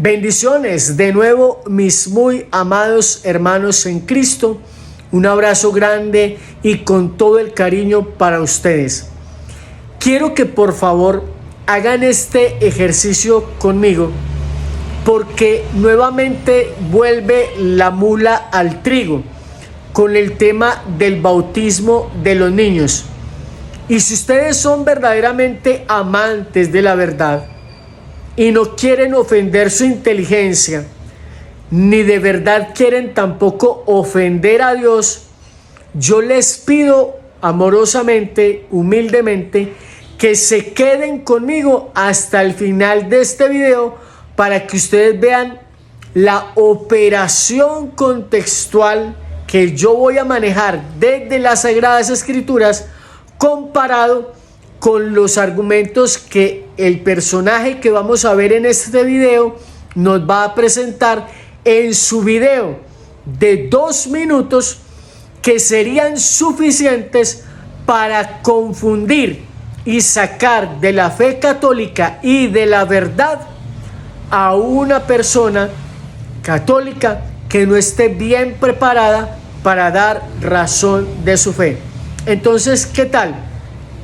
Bendiciones de nuevo, mis muy amados hermanos en Cristo. Un abrazo grande y con todo el cariño para ustedes. Quiero que por favor hagan este ejercicio conmigo, porque nuevamente vuelve la mula al trigo con el tema del bautismo de los niños. Y si ustedes son verdaderamente amantes de la verdad y no quieren ofender su inteligencia, ni de verdad quieren tampoco ofender a Dios, yo les pido amorosamente, humildemente, que se queden conmigo hasta el final de este video para que ustedes vean la operación contextual que yo voy a manejar desde las Sagradas Escrituras comparado con los argumentos que el personaje que vamos a ver en este video nos va a presentar en su video de 2 minutos, que serían suficientes para confundir y sacar de la fe católica y de la verdad a una persona católica que no esté bien preparada para dar razón de su fe. Entonces, ¿qué tal?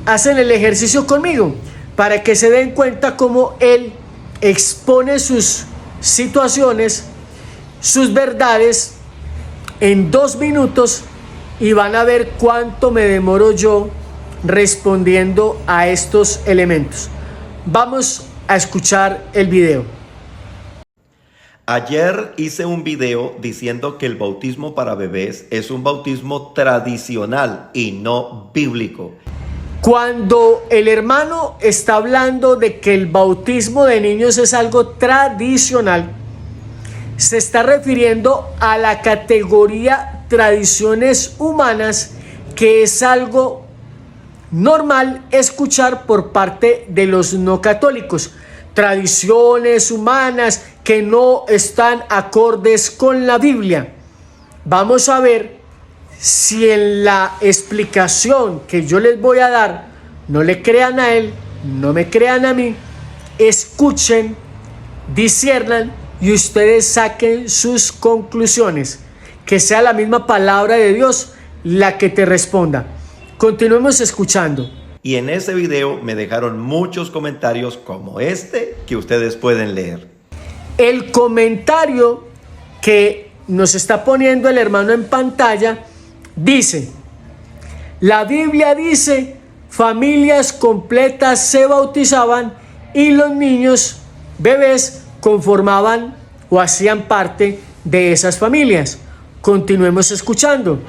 Hacen el ejercicio conmigo para que se den cuenta cómo él expone sus situaciones, sus verdades en 2 minutos, y van a ver cuánto me demoro yo respondiendo a estos elementos. Vamos a escuchar el video. Ayer hice un video diciendo que el bautismo para bebés es un bautismo tradicional y no bíblico. Cuando el hermano está hablando de que el bautismo de niños es algo tradicional, se está refiriendo a la categoría tradiciones humanas, que es algo normal escuchar por parte de los no católicos. Tradiciones humanas que no están acordes con la Biblia. Vamos a ver si en la explicación que yo les voy a dar no le crean a él, no me crean a mí. Escuchen, disciernan y ustedes saquen sus conclusiones. Que sea la misma palabra de Dios la que te responda. Continuemos escuchando. Y en ese video me dejaron muchos comentarios como este que ustedes pueden leer. El comentario que nos está poniendo el hermano en pantalla dice: la Biblia dice, familias completas se bautizaban y los niños, bebés, conformaban o hacían parte de esas familias. Continuemos escuchando.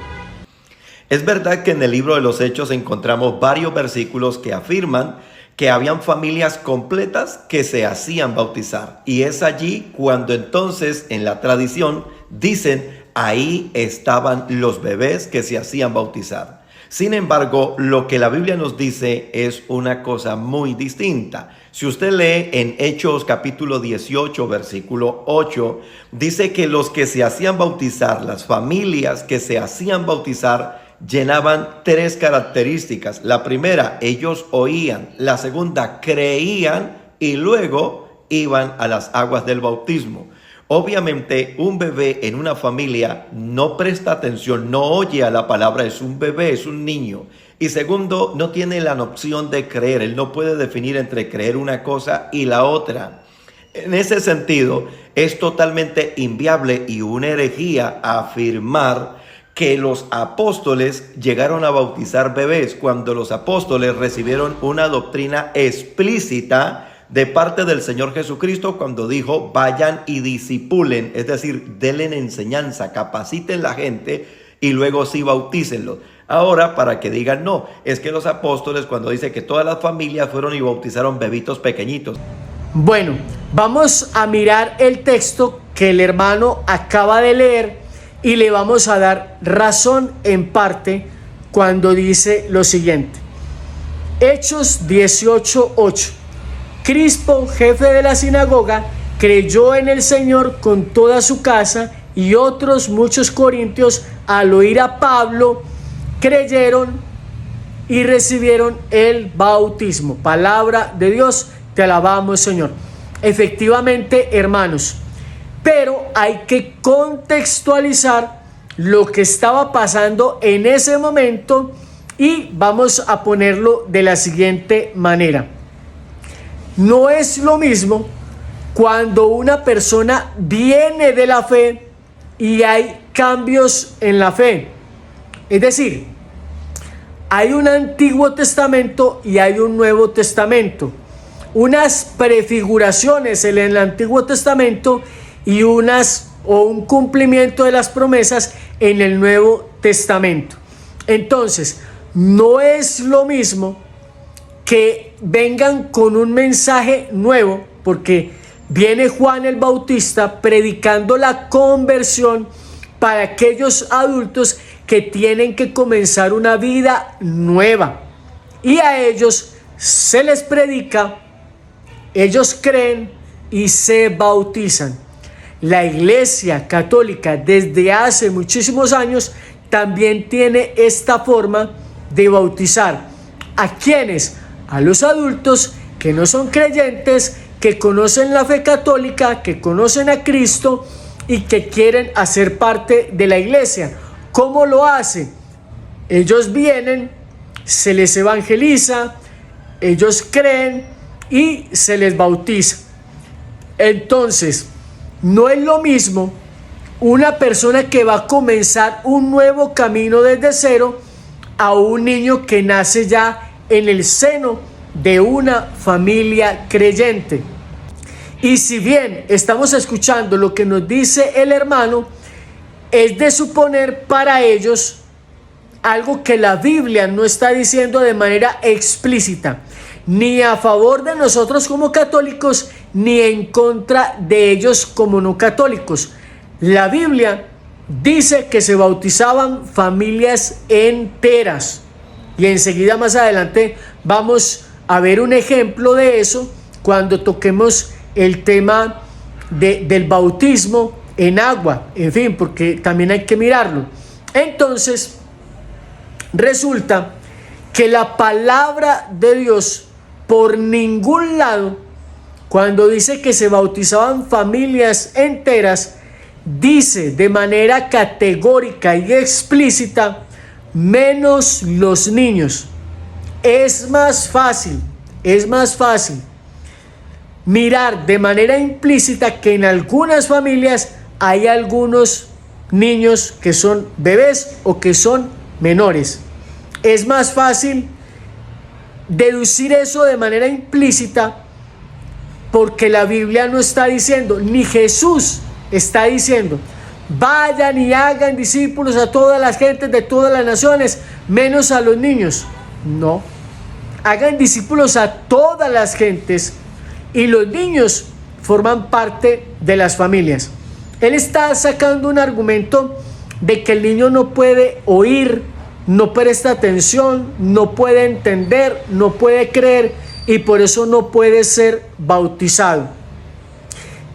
Es verdad que en el libro de los Hechos encontramos varios versículos que afirman que habían familias completas que se hacían bautizar. Y es allí cuando entonces en la tradición dicen, ahí estaban los bebés que se hacían bautizar. Sin embargo, lo que la Biblia nos dice es una cosa muy distinta. Si usted lee en Hechos capítulo 18, versículo 8, dice que los que se hacían bautizar, las familias que se hacían bautizar, llenaban 3 características. La primera, ellos oían. La segunda, creían, y luego iban a las aguas del bautismo. Obviamente, un bebé en una familia no presta atención, no oye a la palabra, es un bebé, es un niño. Y segundo, no tiene la noción de creer, él no puede definir entre creer una cosa y la otra. En ese sentido, es totalmente inviable y una herejía afirmar que los apóstoles llegaron a bautizar bebés cuando los apóstoles recibieron una doctrina explícita de parte del Señor Jesucristo cuando dijo, vayan y discipulen, es decir, denle enseñanza, capaciten la gente y luego sí bautícenlos. Ahora, para que digan no, es que los apóstoles cuando dice que todas las familias fueron y bautizaron bebitos pequeñitos. Bueno, vamos a mirar el texto que el hermano acaba de leer y le vamos a dar razón en parte cuando dice lo siguiente. Hechos 18:8. Crispo, jefe de la sinagoga, creyó en el Señor con toda su casa, y otros muchos corintios, al oír a Pablo, creyeron y recibieron el bautismo. Palabra de Dios, te alabamos, Señor. efectivamente, hermanos, pero hay que contextualizar lo que estaba pasando en ese momento y vamos a ponerlo de la siguiente manera. No es lo mismo cuando una persona viene de la fe y hay cambios en la fe. Es decir, hay un Antiguo Testamento y hay un Nuevo Testamento. Unas prefiguraciones en el Antiguo Testamento y un cumplimiento de las promesas en el Nuevo Testamento. Entonces, no es lo mismo que vengan con un mensaje nuevo, porque viene Juan el Bautista predicando la conversión para aquellos adultos que tienen que comenzar una vida nueva. Y a ellos se les predica, ellos creen y se bautizan. La Iglesia Católica desde hace muchísimos años también tiene esta forma de bautizar. ¿A quiénes? A los adultos que no son creyentes, que conocen la fe católica, que conocen a Cristo y que quieren hacer parte de la iglesia. ¿Cómo lo hacen? Ellos vienen, se les evangeliza, ellos creen y se les bautiza. Entonces, no es lo mismo una persona que va a comenzar un nuevo camino desde cero a un niño que nace ya en el seno de una familia creyente. Y si bien estamos escuchando lo que nos dice el hermano, es de suponer para ellos algo que la Biblia no está diciendo de manera explícita, ni a favor de nosotros como católicos, ni en contra de ellos como no católicos. La Biblia dice que se bautizaban familias enteras. Y enseguida más adelante vamos a ver un ejemplo de eso cuando toquemos el tema del bautismo en agua. En fin, porque también hay que mirarlo. Entonces, resulta que la palabra de Dios por ningún lado, cuando dice que se bautizaban familias enteras, dice de manera categórica y explícita menos los niños. Es más fácil mirar de manera implícita que en algunas familias hay algunos niños que son bebés o que son menores. Es más fácil deducir eso de manera implícita porque la Biblia no está diciendo, ni Jesús está diciendo, vayan y hagan discípulos a todas las gentes de todas las naciones, menos a los niños. No, hagan discípulos a todas las gentes y los niños forman parte de las familias. Él está sacando un argumento de que el niño no puede oír, no presta atención, no puede entender, no puede creer y por eso no puede ser bautizado.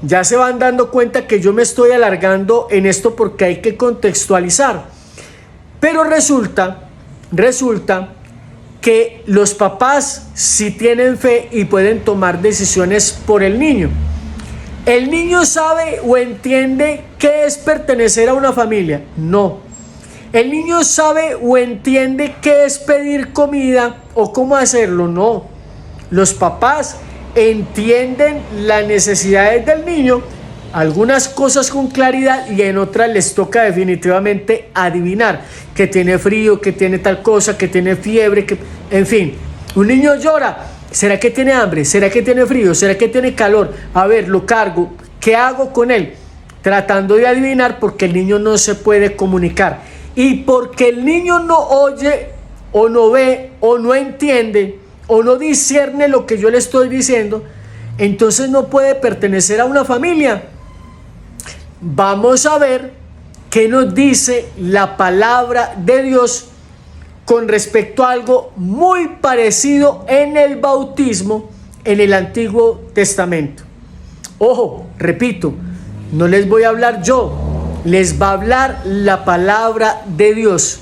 Ya se van dando cuenta que yo me estoy alargando en esto porque hay que contextualizar. Pero resulta que los papás sí tienen fe y pueden tomar decisiones por el niño. ¿El niño sabe o entiende qué es pertenecer a una familia? No. ¿El niño sabe o entiende qué es pedir comida o cómo hacerlo? No. Los papás entienden las necesidades del niño, algunas cosas con claridad y en otras les toca definitivamente adivinar que tiene frío, que tiene tal cosa, que tiene fiebre, que, en fin, un niño llora, ¿será que tiene hambre? ¿Será que tiene frío? ¿Será que tiene calor? A ver, lo cargo, ¿qué hago con él? Tratando de adivinar porque el niño no se puede comunicar y porque el niño no oye o no ve o no entiende o no discierne lo que yo le estoy diciendo, entonces no puede pertenecer a una familia. Vamos a ver qué nos dice la palabra de Dios con respecto a algo muy parecido en el bautismo en el Antiguo Testamento. Ojo, repito, no les voy a hablar yo, les va a hablar la palabra de Dios,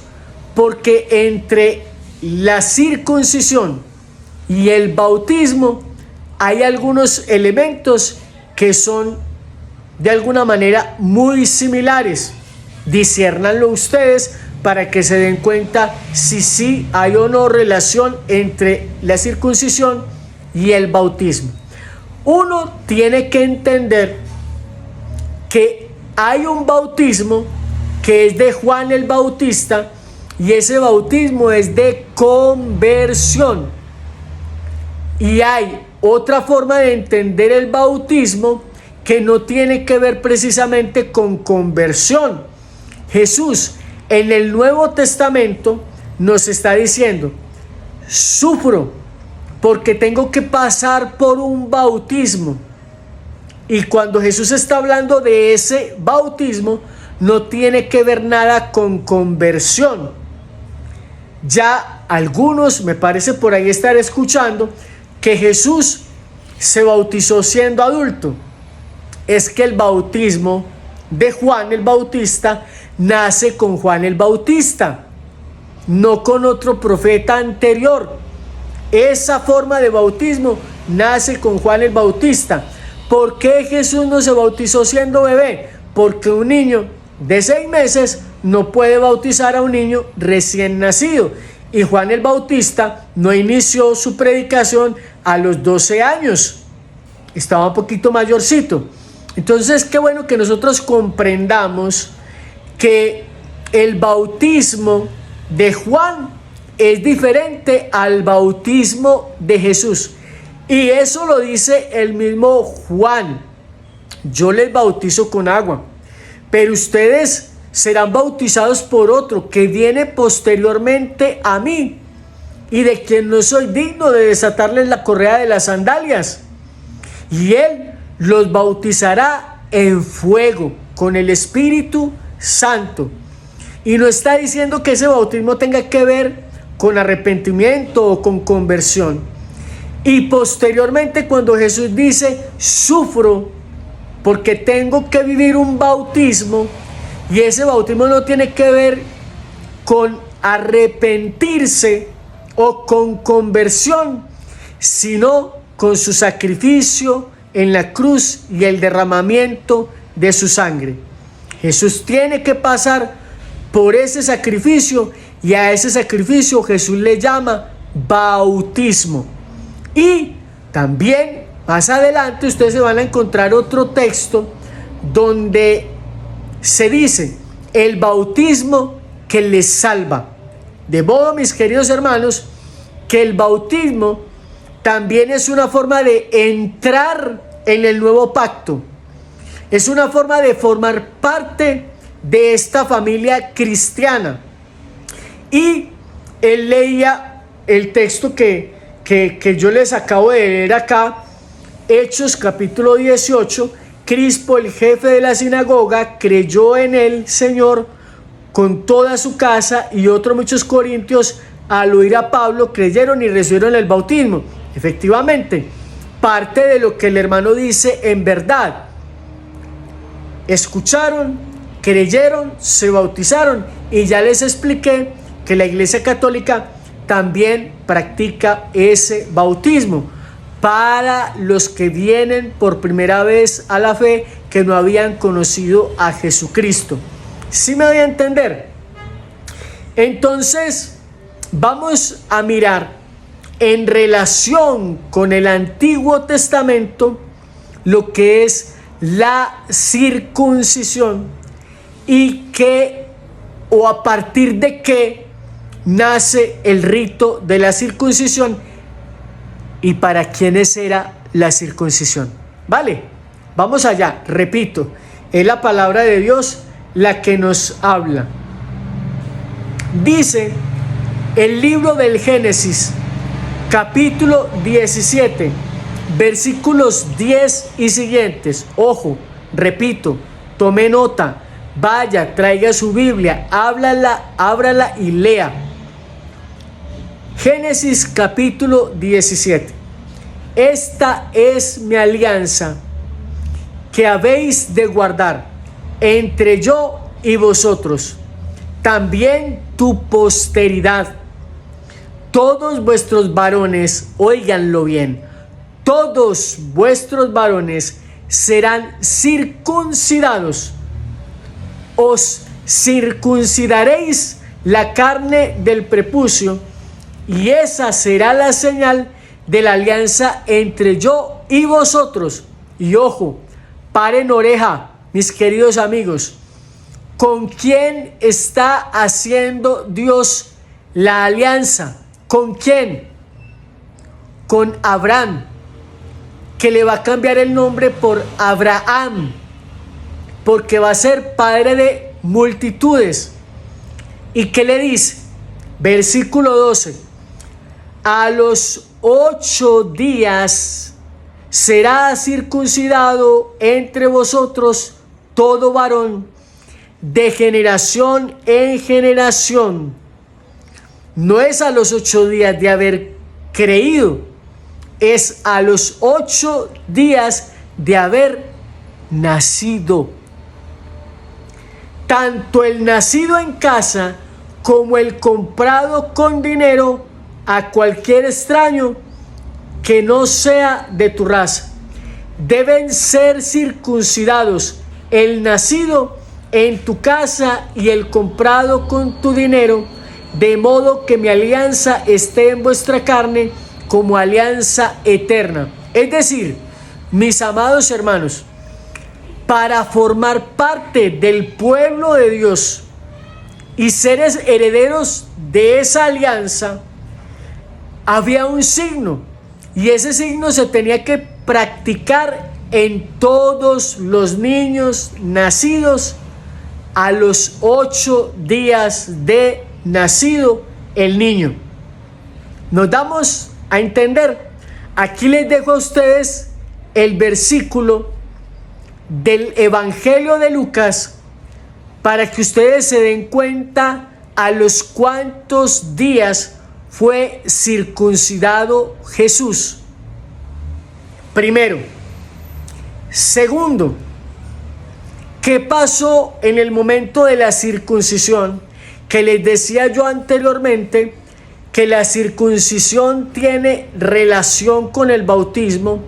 porque entre la circuncisión y el bautismo hay algunos elementos que son de alguna manera muy similares. Disciérnanlo ustedes para que se den cuenta si sí hay o no relación entre la circuncisión y el bautismo. Uno tiene que entender que hay un bautismo que es de Juan el Bautista, y ese bautismo es de conversión. Y hay otra forma de entender el bautismo que no tiene que ver precisamente con conversión. Jesús en el Nuevo Testamento nos está diciendo: sufro porque tengo que pasar por un bautismo. Y cuando Jesús está hablando de ese bautismo, no tiene que ver nada con conversión. Ya algunos, me parece por ahí estar escuchando, que Jesús se bautizó siendo adulto. Es que el bautismo de Juan el Bautista nace con Juan el Bautista, no con otro profeta anterior. Esa forma de bautismo nace con Juan el Bautista. ¿Por qué Jesús no se bautizó siendo bebé? Porque un niño de 6 meses no puede bautizar a un niño recién nacido. Y Juan el Bautista no inició su predicación a los 12 años. Estaba un poquito mayorcito. Entonces, qué bueno que nosotros comprendamos que el bautismo de Juan es diferente al bautismo de Jesús. Y eso lo dice el mismo Juan: yo les bautizo con agua, pero ustedes serán bautizados por otro que viene posteriormente a mí, y de quien no soy digno de desatarles la correa de las sandalias. Y él los bautizará en fuego con el Espíritu Santo. Y no está diciendo que ese bautismo tenga que ver con arrepentimiento o con conversión. Y posteriormente, cuando Jesús dice: sufro porque tengo que vivir un bautismo, y ese bautismo no tiene que ver con arrepentirse o con conversión, sino con su sacrificio en la cruz y el derramamiento de su sangre. Jesús tiene que pasar por ese sacrificio, y a ese sacrificio Jesús le llama bautismo. Y también más adelante ustedes se van a encontrar otro texto donde se dice: el bautismo que les salva. De modo, mis queridos hermanos, que el bautismo también es una forma de entrar en el nuevo pacto. Es una forma de formar parte de esta familia cristiana. Y él leía el texto que yo les acabo de leer acá, Hechos capítulo 18. Crispo, el jefe de la sinagoga, creyó en el Señor con toda su casa, y otros muchos corintios, al oír a Pablo, creyeron y recibieron el bautismo. Efectivamente, parte de lo que el hermano dice en verdad. Escucharon, creyeron, se bautizaron, y ya les expliqué que la Iglesia Católica también practica ese bautismo para los que vienen por primera vez a la fe, que no habían conocido a Jesucristo. ¿Sí me voy a entender? Entonces, vamos a mirar en relación con el Antiguo Testamento lo que es la circuncisión, y qué o a partir de qué nace el rito de la circuncisión y para quiénes era la circuncisión. ¿Vale? Vamos allá. Repito, es la palabra de Dios la que nos habla. Dice el libro del Génesis, capítulo 17, versículos 10 y siguientes. Ojo, repito, tome nota, vaya, traiga su Biblia, ábrala y lea. Génesis capítulo 17. Esta es mi alianza que habéis de guardar entre yo y vosotros, también tu posteridad. Todos vuestros varones, óiganlo bien, todos vuestros varones serán circuncidados. Os circuncidaréis la carne del prepucio, y esa será la señal de la alianza entre yo y vosotros. Y ojo, paren oreja, mis queridos amigos. ¿Con quién está haciendo Dios la alianza? ¿Con quién? Con Abraham, que le va a cambiar el nombre por Abraham, porque va a ser padre de multitudes. ¿Y qué le dice? Versículo 12. A los 8 días será circuncidado entre vosotros todo varón, de generación en generación. No es a los 8 días de haber creído, es a los 8 días de haber nacido. Tanto el nacido en casa como el comprado con dinero a cualquier extraño que no sea de tu raza deben ser circuncidados, el nacido en tu casa y el comprado con tu dinero, de modo que mi alianza esté en vuestra carne como alianza eterna. Es decir, mis amados hermanos, para formar parte del pueblo de Dios y ser herederos de esa alianza, había un signo, y ese signo se tenía que practicar en todos los niños nacidos a los 8 días de nacido el niño. Nos damos a entender. Aquí les dejo a ustedes el versículo del Evangelio de Lucas para que ustedes se den cuenta a los cuántos días fue circuncidado Jesús. Primero. Segundo, ¿qué pasó en el momento de la circuncisión? Que les decía yo anteriormente que la circuncisión tiene relación con el bautismo,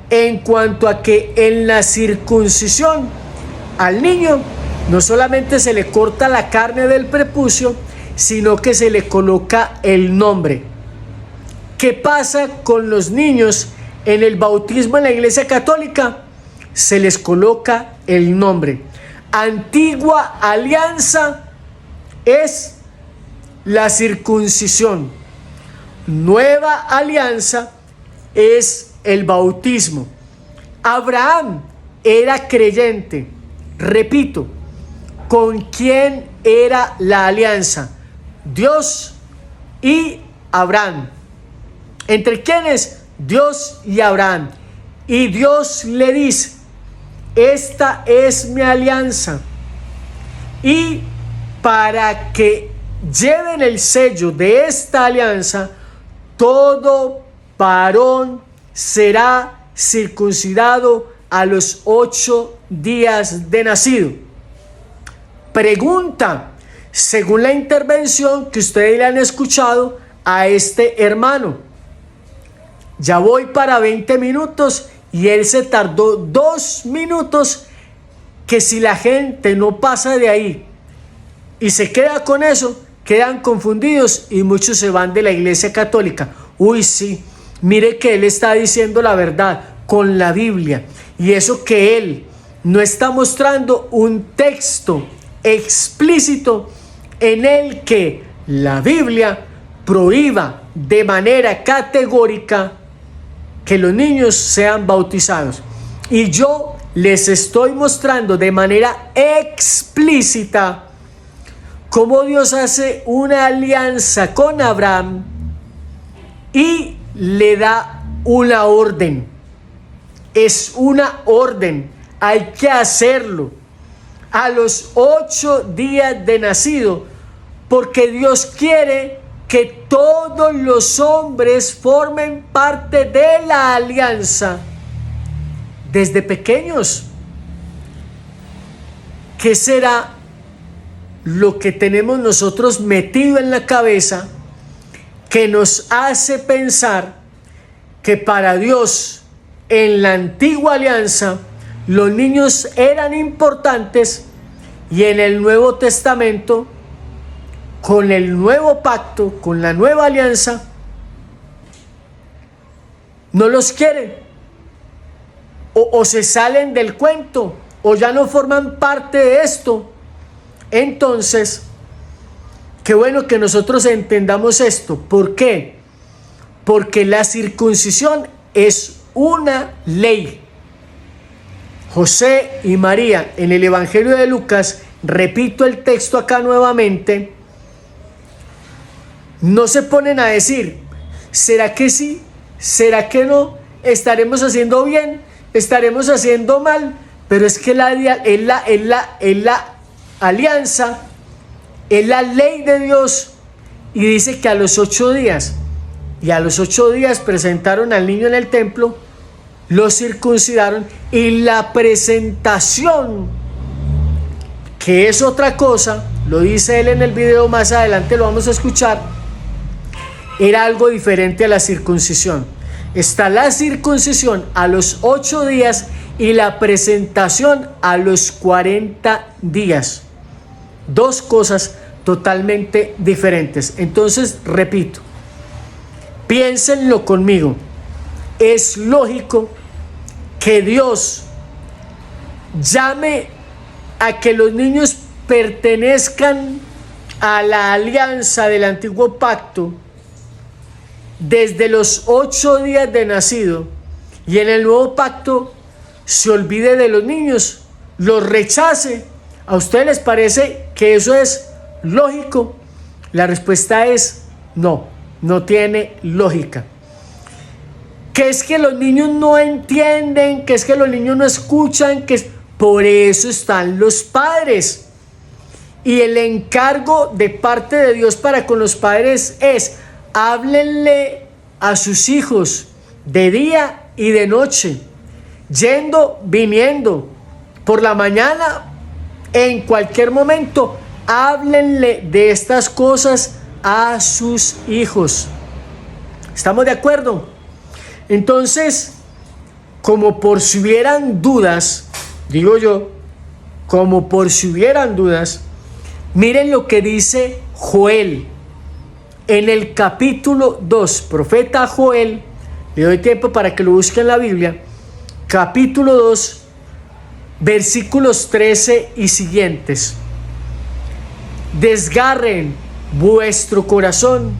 en cuanto a que en la circuncisión al niño no solamente se le corta la carne del prepucio, sino que se le coloca el nombre. ¿Qué pasa con los niños en el bautismo en la Iglesia Católica? Se les coloca el nombre. Antigua alianza es la circuncisión. Nueva alianza es el bautismo. Abraham era creyente. Repito, ¿con quién era la alianza? Dios y Abraham. ¿Entre quiénes? Dios y Abraham. Y Dios le dice: esta es mi alianza. Y para que lleven el sello de esta alianza, todo varón será circuncidado a los 8 días de nacido. Pregunta, según la intervención que ustedes le han escuchado a este hermano. Ya voy para 20 minutos y él se tardó 2 minutos, que si la gente no pasa de ahí y se queda con eso, quedan confundidos y muchos se van de la Iglesia Católica. Uy, sí, mire que él está diciendo la verdad con la Biblia, y eso que él no está mostrando un texto explícito en el que la Biblia prohíba de manera categórica que los niños sean bautizados. Y yo les estoy mostrando de manera explícita cómo Dios hace una alianza con Abraham y le da una orden. Es una orden, hay que hacerlo a los 8 días de nacido, porque Dios quiere que todos los hombres formen parte de la alianza desde pequeños. ¿Qué será lo que tenemos nosotros metido en la cabeza que nos hace pensar que para Dios en la antigua alianza los niños eran importantes, y en el Nuevo Testamento, con el nuevo pacto, con la nueva alianza, no los quieren, o se salen del cuento, o ya no forman parte de esto. Entonces, qué bueno que nosotros entendamos esto. ¿Por qué? Porque la circuncisión es una ley. José y María, en el Evangelio de Lucas, repito el texto acá nuevamente, no se ponen a decir, ¿será que sí? ¿Será que no? ¿Estaremos haciendo bien? ¿Estaremos haciendo mal? Pero es que es la alianza, es la ley de Dios, y dice que a los 8 días, y a los 8 días presentaron al niño en el templo, lo circuncidaron, y la presentación, que es otra cosa, lo dice él en el video, más adelante lo vamos a escuchar, era algo diferente a la circuncisión. Está la circuncisión a los 8 días y la presentación a los 40 días. Dos cosas totalmente diferentes. Entonces, repito, piénsenlo conmigo. Es lógico que Dios llame a que los niños pertenezcan a la alianza del antiguo pacto desde los 8 días de nacido, y en el nuevo pacto se olvide de los niños, los rechace. ¿A ustedes les parece que eso es lógico? La respuesta es no, no tiene lógica. Que es que los niños no entienden, que es que los niños no escuchan, por eso están los padres. Y el encargo de parte de Dios para con los padres es: háblenle a sus hijos de día y de noche, yendo, viniendo, por la mañana, en cualquier momento, háblenle de estas cosas a sus hijos. ¿Estamos de acuerdo? Entonces, como por si hubieran dudas, digo yo, como por si hubieran dudas, miren lo que dice Joel. En el capítulo 2, profeta Joel, le doy tiempo para que lo busquen en la Biblia, capítulo 2, versículos 13 y siguientes. Desgarren vuestro corazón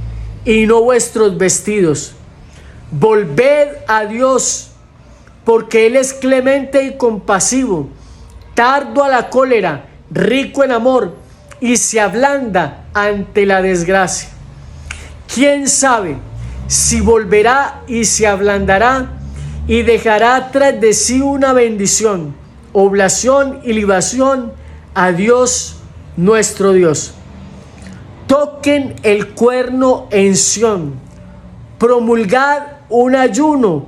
y no vuestros vestidos. Volved a Dios, porque Él es clemente y compasivo, tardo a la cólera, rico en amor, y se ablanda ante la desgracia. ¿Quién sabe si volverá y se ablandará y dejará tras de sí una bendición, oblación y libación a Dios nuestro Dios? Toquen el cuerno en Sión, promulgad un ayuno,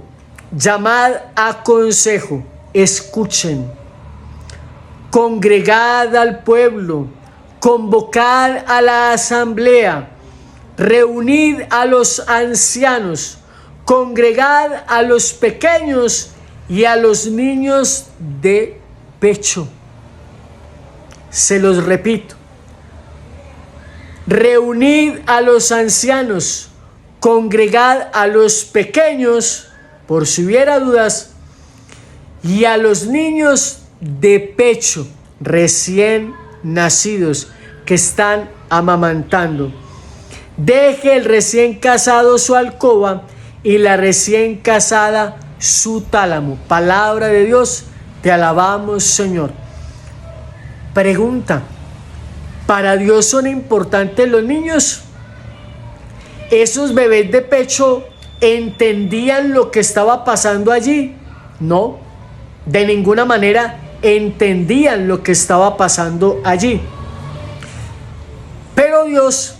llamad a consejo, escuchen, congregad al pueblo, convocad a la asamblea, reunid a los ancianos, congregad a los pequeños y a los niños de pecho. Se los repito. Reunid a los ancianos, congregad a los pequeños, por si hubiera dudas, y a los niños de pecho, recién nacidos, que están amamantando. Deje el recién casado su alcoba y la recién casada su tálamo. Palabra de Dios, te alabamos, Señor. Pregunta: ¿para Dios son importantes los niños? ¿Esos bebés de pecho entendían lo que estaba pasando allí? No, de ninguna manera entendían lo que estaba pasando allí. Pero Dios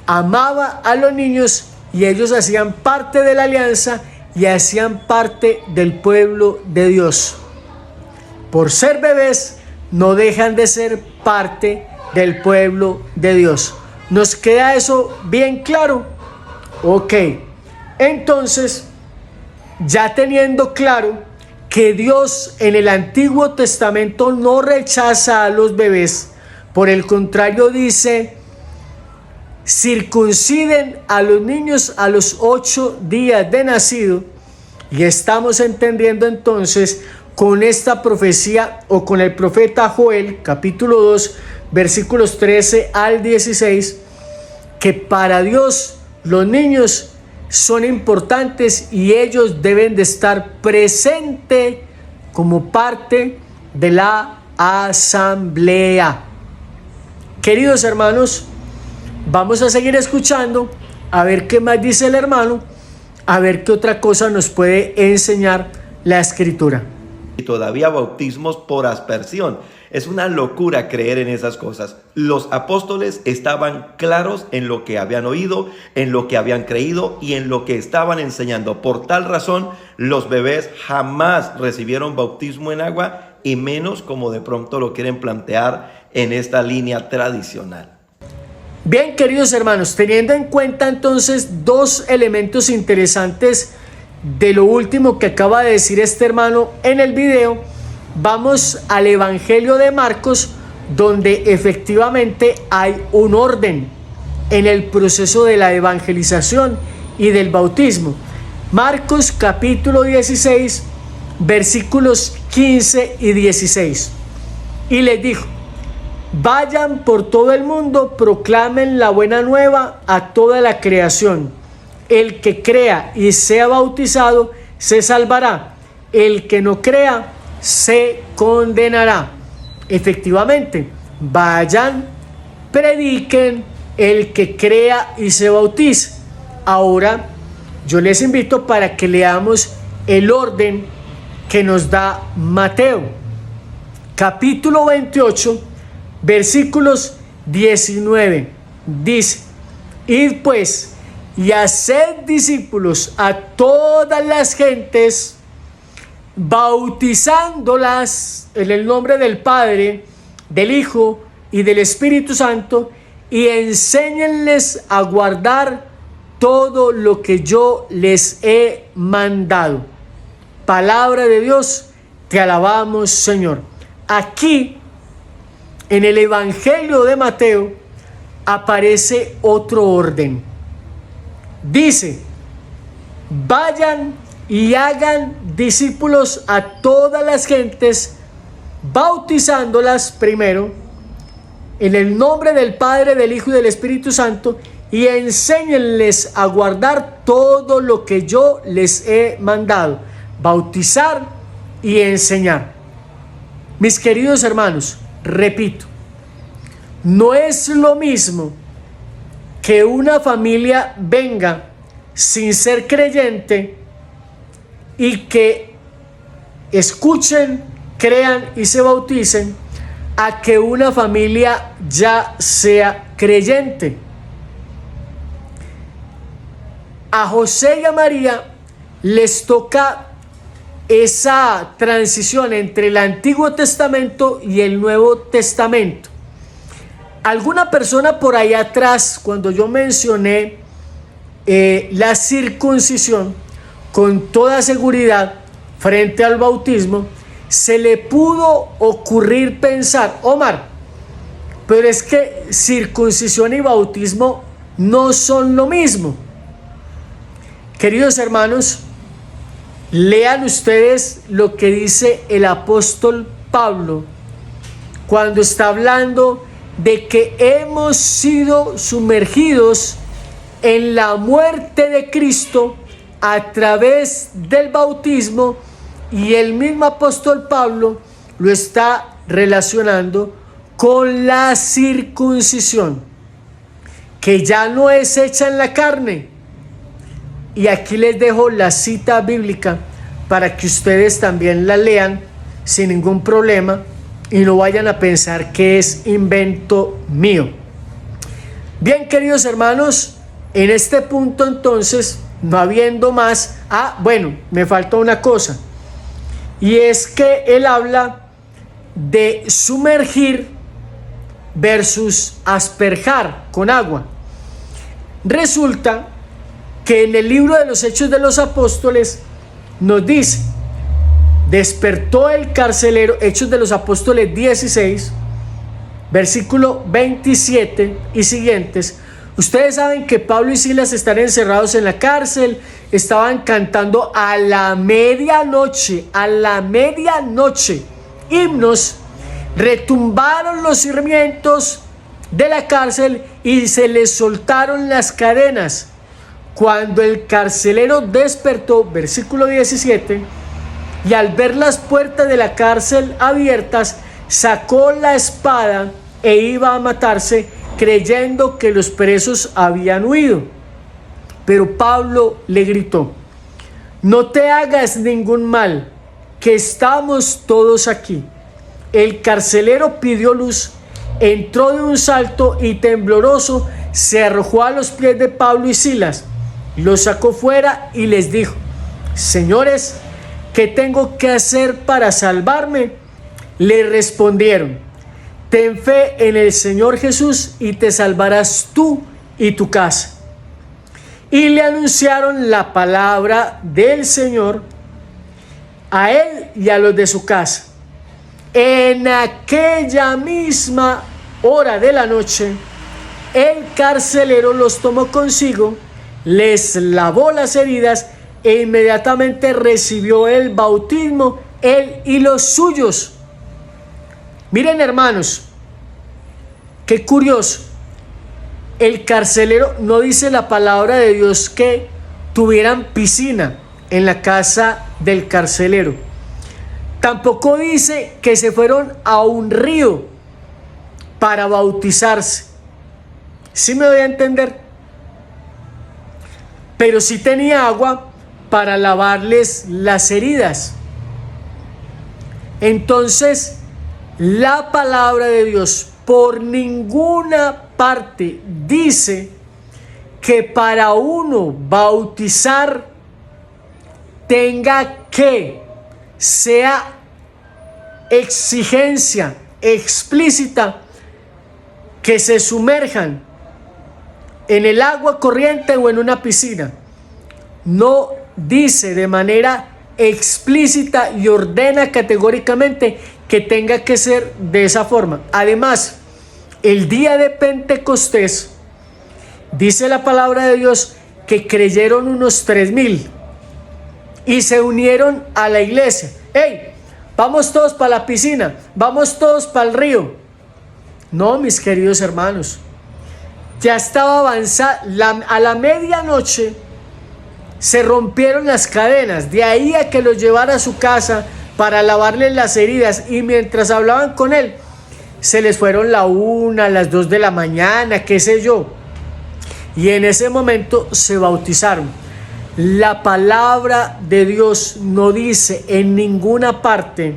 amaba a los niños y ellos hacían parte de la alianza y hacían parte del pueblo de Dios. Por ser bebés, no dejan de ser parte del pueblo de Dios. ¿Nos queda eso bien claro? Ok, entonces ya teniendo claro que Dios en el Antiguo Testamento no rechaza a los bebés, por el contrario dice: circunciden a los niños a los 8 días de nacido. Y estamos entendiendo entonces con esta profecía o con el profeta Joel, capítulo 2, versículos 13 al 16, que para Dios los niños son importantes y ellos deben de estar presentes como parte de la asamblea. Queridos hermanos, vamos a seguir escuchando a ver qué más dice el hermano, a ver qué otra cosa nos puede enseñar la Escritura. Y todavía bautismos por aspersión. Es una locura creer en esas cosas. Los apóstoles estaban claros en lo que habían oído, en lo que habían creído y en lo que estaban enseñando. Por tal razón, los bebés jamás recibieron bautismo en agua, y menos como de pronto lo quieren plantear en esta línea tradicional. Bien, queridos hermanos, teniendo en cuenta entonces dos elementos interesantes de lo último que acaba de decir este hermano en el video, vamos al Evangelio de Marcos, donde efectivamente hay un orden en el proceso de la evangelización y del bautismo. Marcos capítulo 16, versículos 15 y 16. Y les dijo: vayan por todo el mundo, proclamen la buena nueva a toda la creación. El que crea y sea bautizado se salvará. El que no crea se condenará. Efectivamente, vayan, prediquen, el que crea y se bautice. Ahora, yo les invito para que leamos el orden que nos da Mateo, capítulo 28, versículos 19. Dice: id pues y haced discípulos a todas las gentes, bautizándolas en el nombre del Padre, del Hijo y del Espíritu Santo, y enséñenles a guardar todo lo que yo les he mandado. Palabra de Dios, te alabamos, Señor. Aquí, en el Evangelio de Mateo, aparece otro orden. Dice: vayan y hagan discípulos a todas las gentes, bautizándolas primero en el nombre del Padre, del Hijo y del Espíritu Santo, y enséñenles a guardar todo lo que yo les he mandado. Bautizar y enseñar. Mis queridos hermanos, repito, no es lo mismo que una familia venga sin ser creyente y que escuchen, crean y se bauticen, a que una familia ya sea creyente. A José y a María les toca esa transición entre el Antiguo Testamento y el Nuevo Testamento. Alguna persona por ahí atrás, cuando yo mencioné la circuncisión, con toda seguridad, frente al bautismo, se le pudo ocurrir pensar: Omar, pero es que circuncisión y bautismo no son lo mismo. Queridos hermanos, lean ustedes lo que dice el apóstol Pablo cuando está hablando de que hemos sido sumergidos en la muerte de Cristo a través del bautismo, y el mismo apóstol Pablo lo está relacionando con la circuncisión, que ya no es hecha en la carne. Y aquí les dejo la cita bíblica para que ustedes también la lean sin ningún problema y no vayan a pensar que es invento mío. Bien, queridos hermanos, en este punto entonces, no habiendo más, bueno, me falta una cosa, y es que él habla de sumergir versus asperjar con agua. Resulta que en el libro de los Hechos de los Apóstoles nos dice, despertó el carcelero, Hechos de los Apóstoles 16, versículo 27 y siguientes. Ustedes saben que Pablo y Silas están encerrados en la cárcel, estaban cantando a la medianoche, himnos, retumbaron los cimientos de la cárcel y se les soltaron las cadenas. Cuando el carcelero despertó, versículo 17, y al ver las puertas de la cárcel abiertas, sacó la espada e iba a matarse, creyendo que los presos habían huido. Pero Pablo le gritó: no te hagas ningún mal, que estamos todos aquí. El carcelero pidió luz, entró de un salto y tembloroso se arrojó a los pies de Pablo y Silas, los sacó fuera y les dijo: señores, ¿qué tengo que hacer para salvarme? Le respondieron: ten fe en el Señor Jesús y te salvarás tú y tu casa. Y le anunciaron la palabra del Señor a él y a los de su casa. En aquella misma hora de la noche, el carcelero los tomó consigo, les lavó las heridas e inmediatamente recibió el bautismo, él y los suyos. Miren, hermanos, qué curioso. El carcelero, no dice la palabra de Dios que tuvieran piscina en la casa del carcelero. Tampoco dice que se fueron a un río para bautizarse. ¿Sí me doy a entender? Pero sí tenía agua para lavarles las heridas. Entonces, la palabra de Dios por ninguna parte dice que para uno bautizar tenga que, sea exigencia explícita, que se sumerjan en el agua corriente o en una piscina. No dice de manera explícita y ordena categóricamente que tenga que ser de esa forma. Además, el día de Pentecostés, dice la palabra de Dios que creyeron unos 3,000 y se unieron a la iglesia. ¡Hey! Vamos todos para la piscina, vamos todos para el río. No, mis queridos hermanos, ya estaba avanzada, a la medianoche se rompieron las cadenas, de ahí a que los llevara a su casa para lavarles las heridas, y mientras hablaban con él, se les fueron la 1, las 2 de la mañana, qué sé yo, y en ese momento se bautizaron. La palabra de Dios no dice en ninguna parte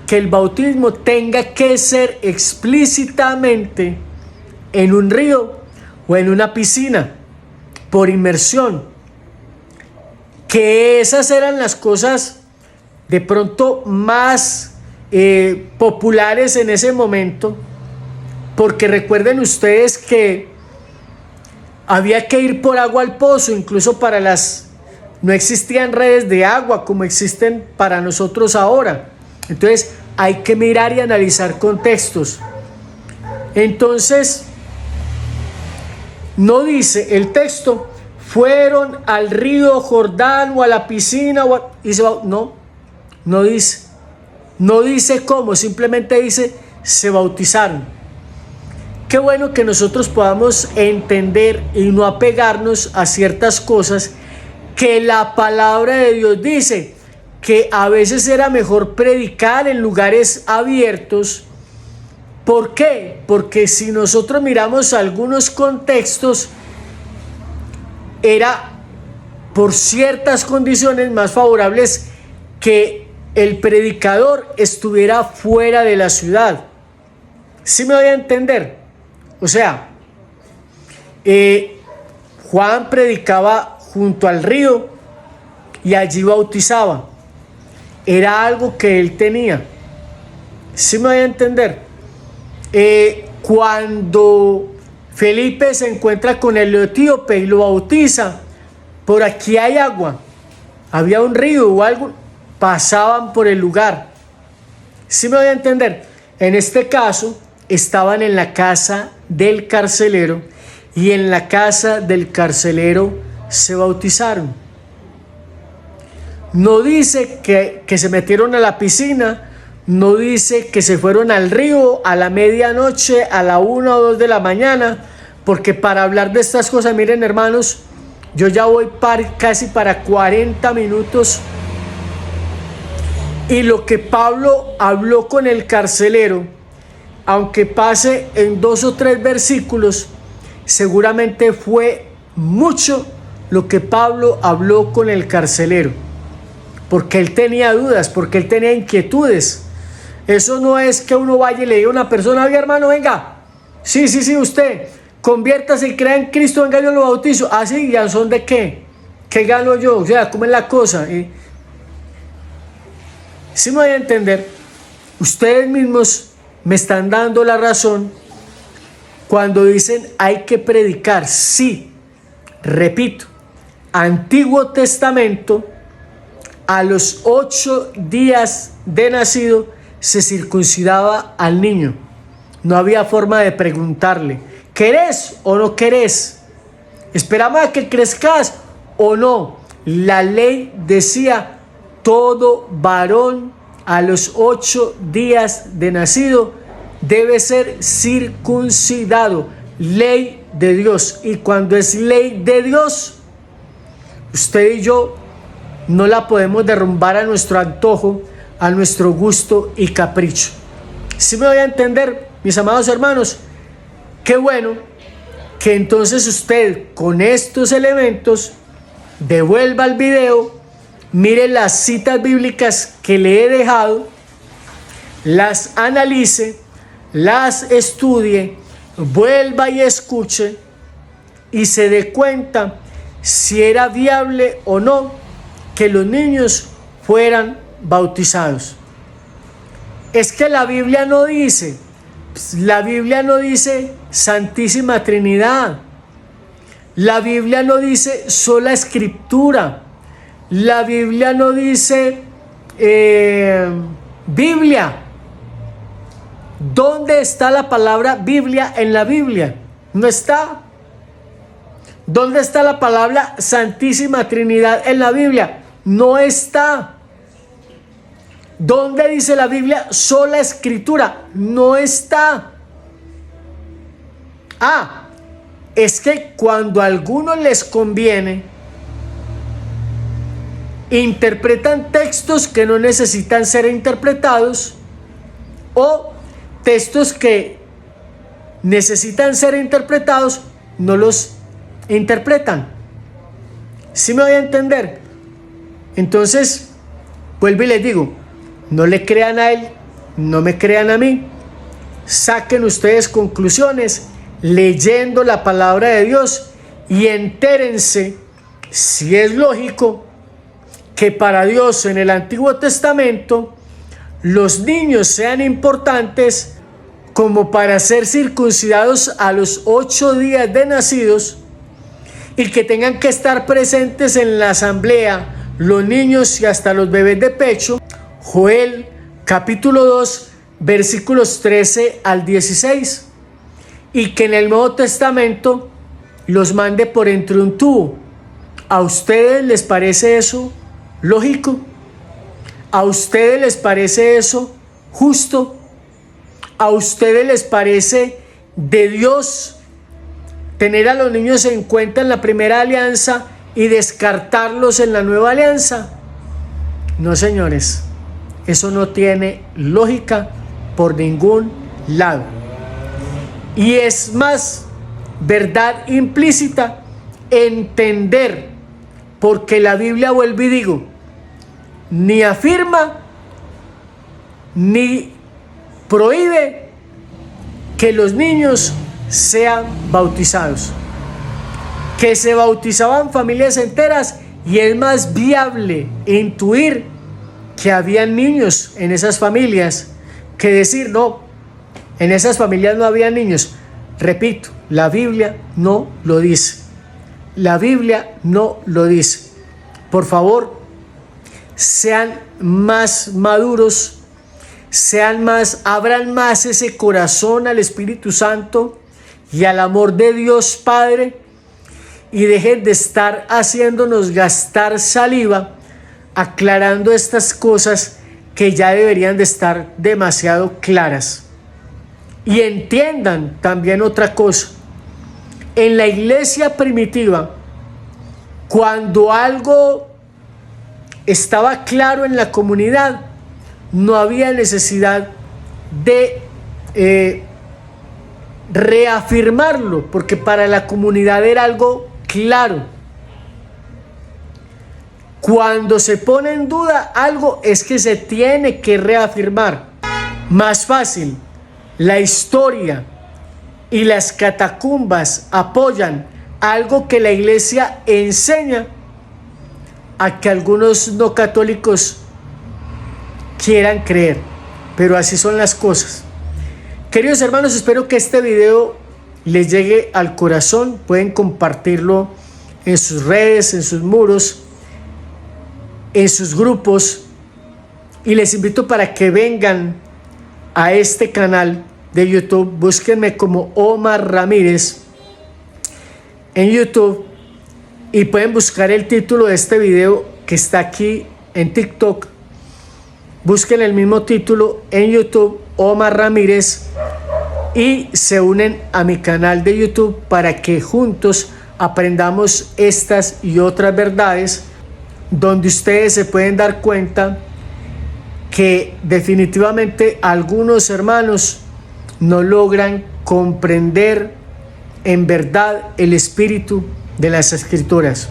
que el bautismo tenga que ser explícitamente en un río o en una piscina por inmersión, que esas eran las cosas de pronto más populares en ese momento, porque recuerden ustedes que había que ir por agua al pozo, incluso no existían redes de agua como existen para nosotros ahora. Entonces hay que mirar y analizar contextos. Entonces, no dice el texto, fueron al río Jordán o a la piscina, no dice. No dice cómo, simplemente dice, se bautizaron. Qué bueno que nosotros podamos entender y no apegarnos a ciertas cosas que la palabra de Dios dice, que a veces era mejor predicar en lugares abiertos. ¿Por qué? Porque si nosotros miramos algunos contextos, era por ciertas condiciones más favorables que el predicador estuviera fuera de la ciudad. ¿Sí me doy a entender? O sea, Juan predicaba junto al río y allí bautizaba. Era algo que él tenía. ¿Sí me voy a entender? Cuando Felipe se encuentra con el etíope y lo bautiza, por aquí hay agua. había un río o algo, pasaban por el lugar. ¿Sí me voy a entender? En este caso, estaban en la casa del carcelero y en la casa del carcelero se bautizaron. No dice que se metieron a la piscina, no dice que se fueron al río a la medianoche, a la 1 o 2 de la mañana, porque para hablar de estas cosas, miren hermanos, yo ya voy casi para 40 minutos y lo que Pablo habló con el carcelero, aunque pase en 2 o 3 versículos, seguramente fue mucho lo que Pablo habló con el carcelero, porque él tenía dudas, porque él tenía inquietudes. Eso no es que uno vaya y le diga a una persona, oye hermano, venga, sí, usted, conviértase y crea en Cristo, venga, yo lo bautizo. Ah, sí, ¿y a son de qué? ¿Qué gano yo? O sea, ¿cómo es la cosa? ¿Sí me voy a entender? Ustedes mismos me están dando la razón cuando dicen hay que predicar. Sí, repito, Antiguo Testamento, a los 8 días de nacido se circuncidaba al niño. No había forma de preguntarle, ¿querés o no querés? ¿Esperamos a que crezcas o no? La ley decía, todo varón a los 8 días de nacido debe ser circuncidado. Ley de Dios. Y cuando es ley de Dios, usted y yo no la podemos derrumbar a nuestro antojo, a nuestro gusto y capricho. ¿Sí me voy a entender, mis amados hermanos? Qué bueno que entonces usted con estos elementos devuelva el video, mire las citas bíblicas que le he dejado, las analice, las estudie, vuelva y escuche y se dé cuenta si era viable o no que los niños fueran bautizados. Es que la Biblia no dice Santísima Trinidad, la Biblia no dice sola Escritura, la Biblia no dice Biblia. ¿Dónde está la palabra Biblia en la Biblia? No está. ¿Dónde está la palabra Santísima Trinidad en la Biblia? No está. ¿Dónde dice la Biblia sola Escritura? No está. Es que cuando a algunos les conviene, interpretan textos que no necesitan ser interpretados o textos que necesitan ser interpretados, no los interpretan. ¿Sí me voy a entender? Entonces, vuelvo y les digo, no le crean a él, no me crean a mí. Saquen ustedes conclusiones leyendo la palabra de Dios y entérense si es lógico que para Dios en el Antiguo Testamento los niños sean importantes como para ser circuncidados a los 8 días de nacidos y que tengan que estar presentes en la asamblea los niños y hasta los bebés de pecho. Joel capítulo 2 versículos 13 al 16, y que en el Nuevo Testamento los mande por entre un tubo. ¿A ustedes les parece eso lógico? ¿A ustedes les parece eso justo? ¿A ustedes les parece de Dios tener a los niños en cuenta en la primera alianza y descartarlos en la nueva alianza? No, señores, eso no tiene lógica por ningún lado. Y es más verdad implícita entender, porque la Biblia, vuelvo y digo, ni afirma ni prohíbe que los niños sean bautizados. Que se bautizaban familias enteras, y es más viable intuir que habían niños en esas familias que decir no, en esas familias no había niños. Repito, la Biblia no lo dice. La Biblia no lo dice. Por favor, sean más maduros, abran más ese corazón al Espíritu Santo y al amor de Dios Padre, y dejen de estar haciéndonos gastar saliva aclarando estas cosas que ya deberían de estar demasiado claras. Y entiendan también otra cosa: en la iglesia primitiva, cuando algo estaba claro en la comunidad, no había necesidad de reafirmarlo, porque para la comunidad era algo claro. Cuando se pone en duda algo, es que se tiene que reafirmar. Más fácil, la historia y las catacumbas apoyan algo que la iglesia enseña, a que algunos no católicos quieran creer. Pero así son las cosas. Queridos hermanos, espero que este video les llegue al corazón. Pueden compartirlo en sus redes, en sus muros, en sus grupos, y les invito para que vengan a este canal de YouTube. Búsquenme como Omar Ramírez en YouTube y pueden buscar el título de este video que está aquí en TikTok. Busquen el mismo título en YouTube, Omar Ramírez, y se unen a mi canal de YouTube para que juntos aprendamos estas y otras verdades, donde ustedes se pueden dar cuenta que definitivamente algunos hermanos no logran comprender en verdad el espíritu de las Escrituras.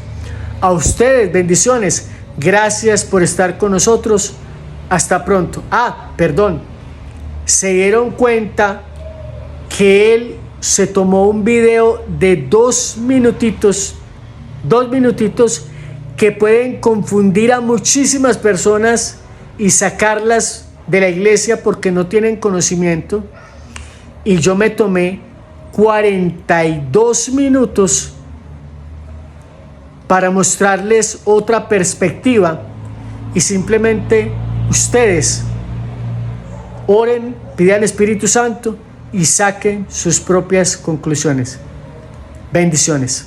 A ustedes, bendiciones. Gracias por estar con nosotros. Hasta pronto. Se dieron cuenta que él se tomó un video de 2 minutitos que pueden confundir a muchísimas personas y sacarlas de la iglesia porque no tienen conocimiento. Y yo me tomé 42 minutos para mostrarles otra perspectiva, y simplemente ustedes oren, pidan al Espíritu Santo y saquen sus propias conclusiones. Bendiciones.